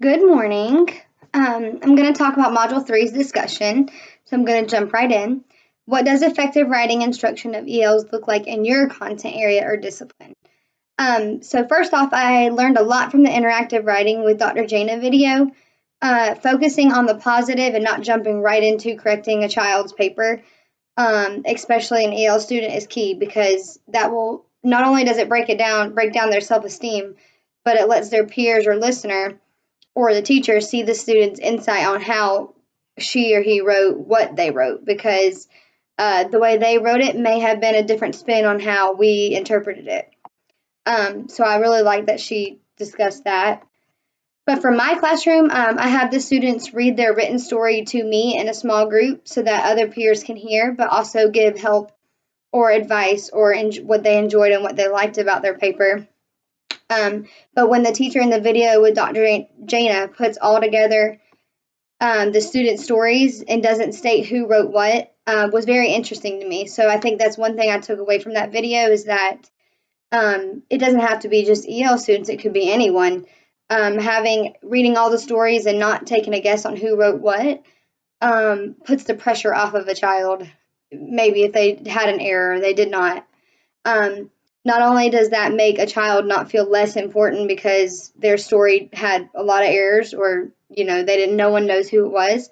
Good morning. I'm going to talk about Module Three's discussion, so I'm going to jump right in. What does effective writing instruction of ELs look like in your content area or discipline? So first off, I learned a lot from the interactive writing with Dr. Jana video, focusing on the positive and not jumping right into correcting a child's paper, especially an EL student, is key because that will not only does it break down their self-esteem, but it lets their peers or listener or the teacher see the student's insight on how she or he wrote what they wrote, because the way they wrote it may have been a different spin on how we interpreted it. So I really like that she discussed that. But for my classroom, I have the students read their written story to me in a small group so that other peers can hear, but also give help or advice or what they enjoyed and what they liked about their paper. But when the teacher in the video with Dr. Jana puts all together the student stories and doesn't state who wrote what, was very interesting to me. So I think that's one thing I took away from that video, is that it doesn't have to be just EL students, it could be anyone. Reading all the stories and not taking a guess on who wrote what puts the pressure off of a child. Maybe if they had an error, they did not. Not only does that make a child not feel less important because their story had a lot of errors, or no one knows who it was,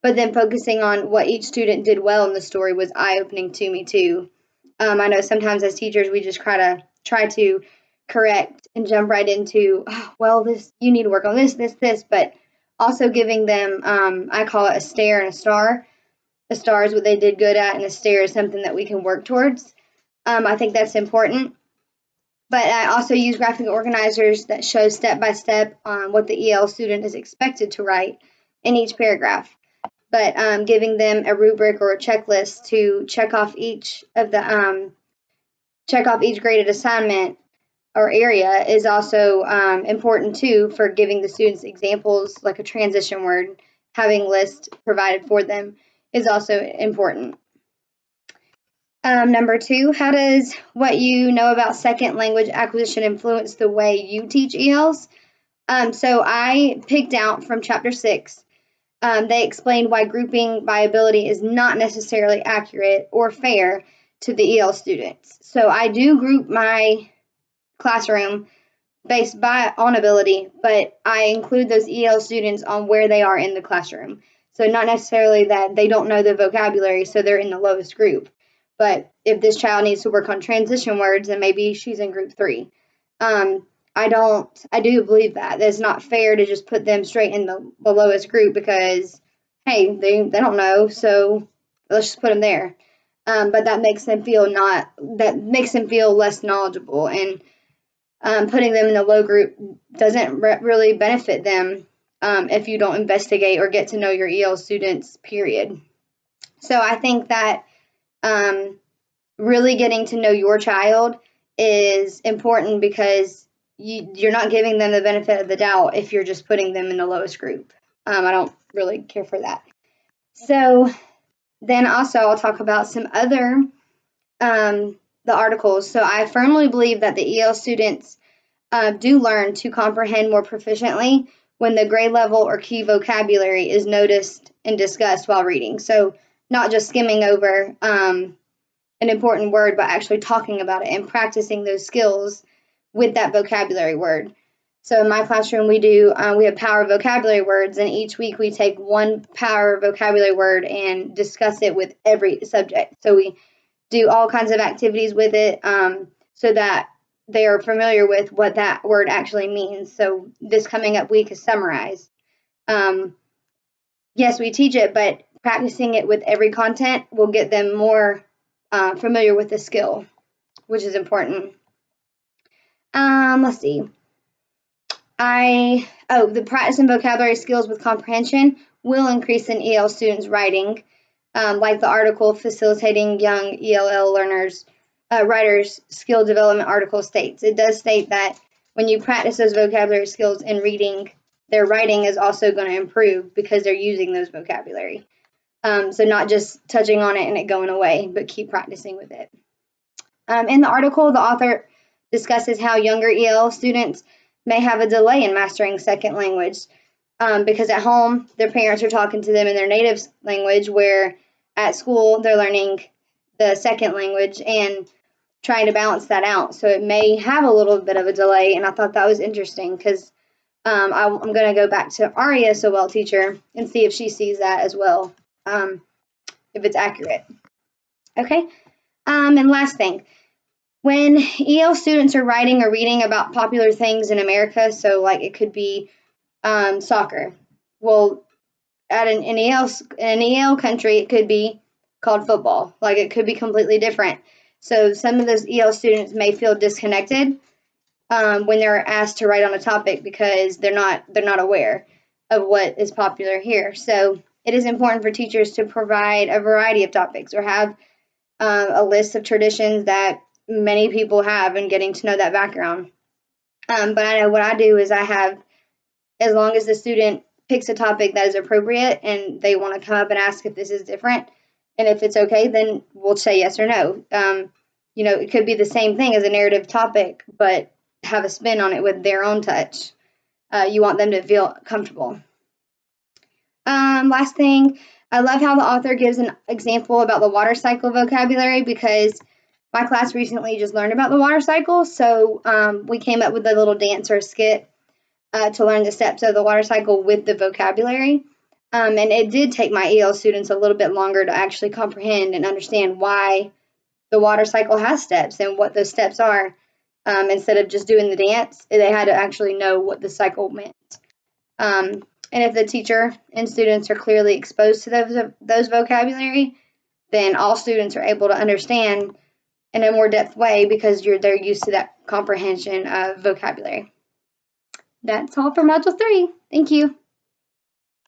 but then focusing on what each student did well in the story was eye-opening to me too. I know sometimes as teachers we just try to correct and jump right into, this, you need to work on this, but also giving them, I call it a stare and a star. A star is what they did good at, and a stare is something that we can work towards. I think that's important. But I also use graphic organizers that show step-by-step what the EL student is expected to write in each paragraph. But giving them a rubric or a checklist to check off each graded assignment or area is also important too, for giving the students examples like a transition word. Having lists provided for them is also important. Number 2, how does what you know about second language acquisition influence the way you teach ELs? So I picked out from Chapter 6, they explained why grouping by ability is not necessarily accurate or fair to the EL students. So I do group my classroom based on ability, but I include those EL students on where they are in the classroom. So not necessarily that they don't know the vocabulary, so they're in the lowest group. But if this child needs to work on transition words, then maybe she's in group 3. I do believe that it's not fair to just put them straight in the lowest group because, hey, they don't know, so let's just put them there. But that makes them feel less knowledgeable, and putting them in the low group doesn't really benefit them if you don't investigate or get to know your EL students, period. So I think that really getting to know your child is important, because you're not giving them the benefit of the doubt if you're just putting them in the lowest group. I don't really care for that. So then also I'll talk about some other the articles. So I firmly believe that the EL students do learn to comprehend more proficiently when the grade level or key vocabulary is noticed and discussed while reading. So not just skimming over an important word, but actually talking about it and practicing those skills with that vocabulary word. So in my classroom, we have power vocabulary words, and each week we take one power vocabulary word and discuss it with every subject. So we do all kinds of activities with it so that they are familiar with what that word actually means. So this coming up week is summarize. Yes, we teach it, but practicing it with every content will get them more familiar with the skill, which is important. Let's see. The practice and vocabulary skills with comprehension will increase in EL students' writing, like the article Facilitating Young ELL Learners Writers Skill Development article states. It does state that when you practice those vocabulary skills in reading, their writing is also going to improve because they're using those vocabulary. So not just touching on it and it going away, but keep practicing with it. In the article, the author discusses how younger EL students may have a delay in mastering second language. because at home their parents are talking to them in their native language, where at school they're learning the second language and trying to balance that out. So it may have a little bit of a delay, and I thought that was interesting because I'm going to go back to our ESOL teacher and see if she sees that as well, if it's accurate. Okay, and last thing, when EL students are writing or reading about popular things in America, so like it could be soccer. Well, at an EL country, it could be called football. Like it could be completely different. So some of those EL students may feel disconnected when they're asked to write on a topic because they're not aware of what is popular here. So it is important for teachers to provide a variety of topics or have a list of traditions that many people have and getting to know that background. But I know what I do is I have, as long as the student picks a topic that is appropriate and they want to come up and ask if this is different and if it's okay, then we'll say yes or no. It could be the same thing as a narrative topic, but have a spin on it with their own touch. You want them to feel comfortable. Last thing, I love how the author gives an example about the water cycle vocabulary because my class recently just learned about the water cycle. So we came up with a little dance or skit to learn the steps of the water cycle with the vocabulary. And it did take my EL students a little bit longer to actually comprehend and understand why the water cycle has steps and what those steps are. Instead of just doing the dance, they had to actually know what the cycle meant. And if the teacher and students are clearly exposed to those vocabulary, then all students are able to understand in a more depth way because they're used to that comprehension of vocabulary. That's all for Module 3. Thank you.